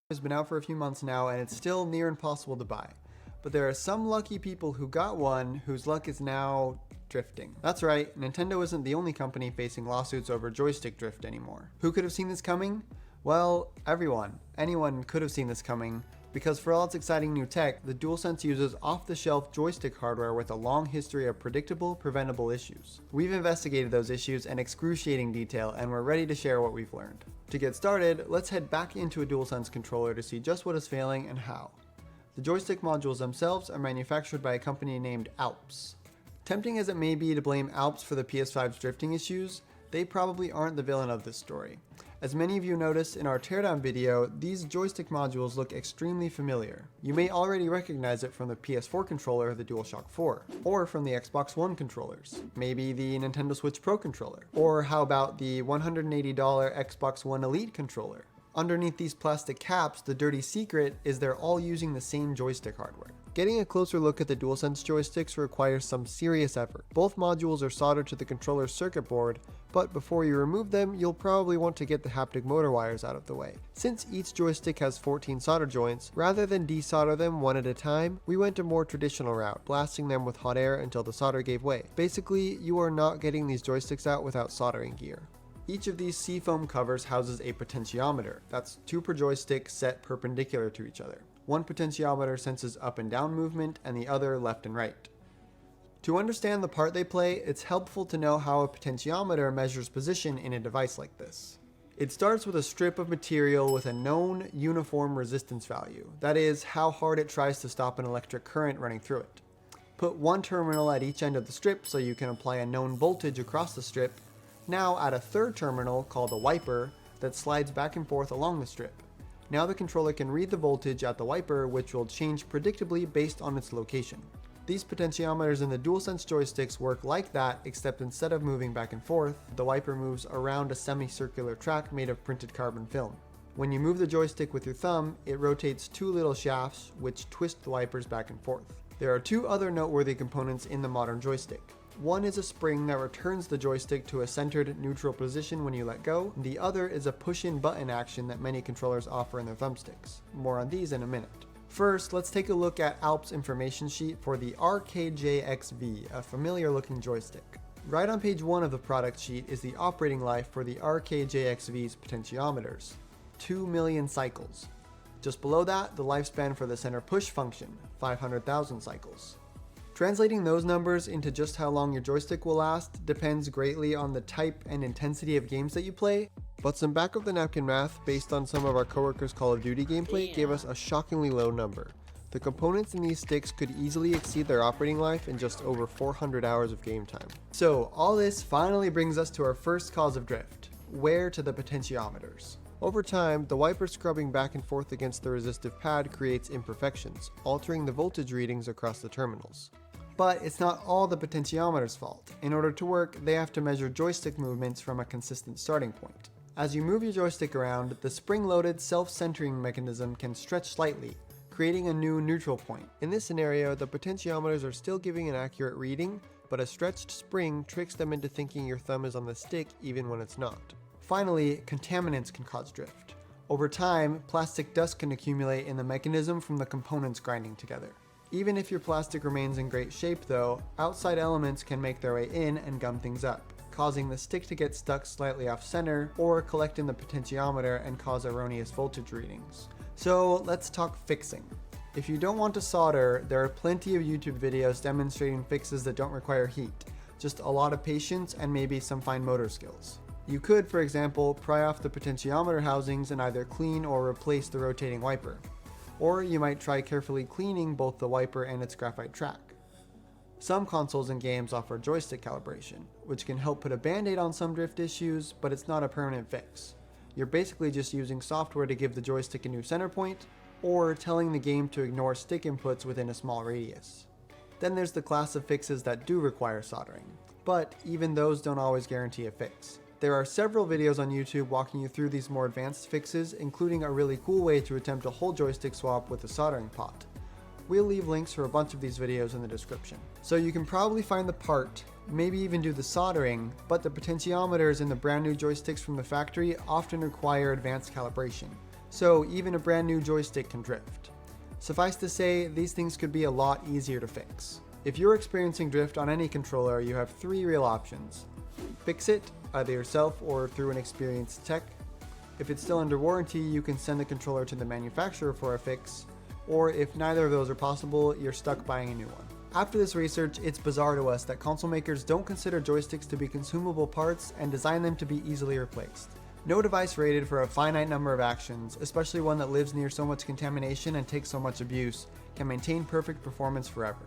has been out for a few months now and it's still near impossible to buy. But there are some lucky people who got one whose luck is now drifting. That's right, Nintendo isn't the only company facing lawsuits over joystick drift anymore. Who could have seen this coming? Well, everyone. Anyone could have seen this coming, because for all its exciting new tech, the DualSense uses off-the-shelf joystick hardware with a long history of predictable, preventable issues. We've investigated those issues in excruciating detail, and we're ready to share what we've learned. To get started, let's head back into a DualSense controller to see just what is failing and how. The joystick modules themselves are manufactured by a company named Alps. Tempting as it may be to blame Alps for the PS5's drifting issues, they probably aren't the villain of this story. As many of you noticed in our teardown video, these joystick modules look extremely familiar. You may already recognize it from the PS4 controller, the DualShock 4, or from the Xbox One controllers, maybe the Nintendo Switch Pro controller, or how about the $180 Xbox One Elite controller? Underneath these plastic caps, the dirty secret is they're all using the same joystick hardware. Getting a closer look at the DualSense joysticks requires some serious effort. Both modules are soldered to the controller's circuit board, but before you remove them, you'll probably want to get the haptic motor wires out of the way. Since each joystick has 14 solder joints, rather than desolder them one at a time, we went a more traditional route, blasting them with hot air until the solder gave way. Basically, you are not getting these joysticks out without soldering gear. Each of these seafoam covers houses a potentiometer. That's 2 per joystick set perpendicular to each other. One potentiometer senses up and down movement and the other left and right. To understand the part they play, it's helpful to know how a potentiometer measures position in a device like this. It starts with a strip of material with a known uniform resistance value. That is, how hard it tries to stop an electric current running through it. Put one terminal at each end of the strip so you can apply a known voltage across the strip. Now add a third terminal called a wiper that slides back and forth along the strip. Now the controller can read the voltage at the wiper, which will change predictably based on its location. These potentiometers in the DualSense joysticks work like that, except instead of moving back and forth, the wiper moves around a semicircular track made of printed carbon film. When you move the joystick with your thumb, it rotates 2 little shafts which twist the wipers back and forth. There are 2 other noteworthy components in the modern joystick. One is a spring that returns the joystick to a centered neutral position when you let go. The other is a push-in button action that many controllers offer in their thumbsticks. More on these in a minute. First, let's take a look at Alps' information sheet for the RKJXV, a familiar looking joystick. Right on page 1 of the product sheet is the operating life for the RKJXV's potentiometers, 2 million cycles. Just below that, the lifespan for the center push function, 500,000 cycles. Translating those numbers into just how long your joystick will last depends greatly on the type and intensity of games that you play, but some back of the napkin math based on some of our coworkers' Call of Duty gameplay gave us a shockingly low number. The components in these sticks could easily exceed their operating life in just over 400 hours of game time. So all this finally brings us to our first cause of drift: wear to the potentiometers. Over time, the wiper scrubbing back and forth against the resistive pad creates imperfections, altering the voltage readings across the terminals. But it's not all the potentiometer's fault. In order to work, they have to measure joystick movements from a consistent starting point. As you move your joystick around, the spring-loaded self-centering mechanism can stretch slightly, creating a new neutral point. In this scenario, the potentiometers are still giving an accurate reading, but a stretched spring tricks them into thinking your thumb is on the stick even when it's not. Finally, contaminants can cause drift. Over time, plastic dust can accumulate in the mechanism from the components grinding together. Even if your plastic remains in great shape though, outside elements can make their way in and gum things up, causing the stick to get stuck slightly off center or collect in the potentiometer and cause erroneous voltage readings. So let's talk fixing. If you don't want to solder, there are plenty of YouTube videos demonstrating fixes that don't require heat, just a lot of patience and maybe some fine motor skills. You could, for example, pry off the potentiometer housings and either clean or replace the rotating wiper. Or you might try carefully cleaning both the wiper and its graphite track. Some consoles and games offer joystick calibration, which can help put a band-aid on some drift issues, but it's not a permanent fix. You're basically just using software to give the joystick a new center point, or telling the game to ignore stick inputs within a small radius. Then there's the class of fixes that do require soldering, but even those don't always guarantee a fix. There are several videos on YouTube walking you through these more advanced fixes, including a really cool way to attempt a whole joystick swap with a soldering pot. We'll leave links for a bunch of these videos in the description. So you can probably find the part, maybe even do the soldering, but the potentiometers in the brand new joysticks from the factory often require advanced calibration. so even a brand new joystick can drift. Suffice to say, these things could be a lot easier to fix. If you're experiencing drift on any controller, you have 3 real options. Fix it, either yourself or through an experienced tech. If it's still under warranty, you can send the controller to the manufacturer for a fix, or if neither of those are possible, you're stuck buying a new one. After this research, it's bizarre to us that console makers don't consider joysticks to be consumable parts and design them to be easily replaced. No device rated for a finite number of actions, especially one that lives near so much contamination and takes so much abuse, can maintain perfect performance forever.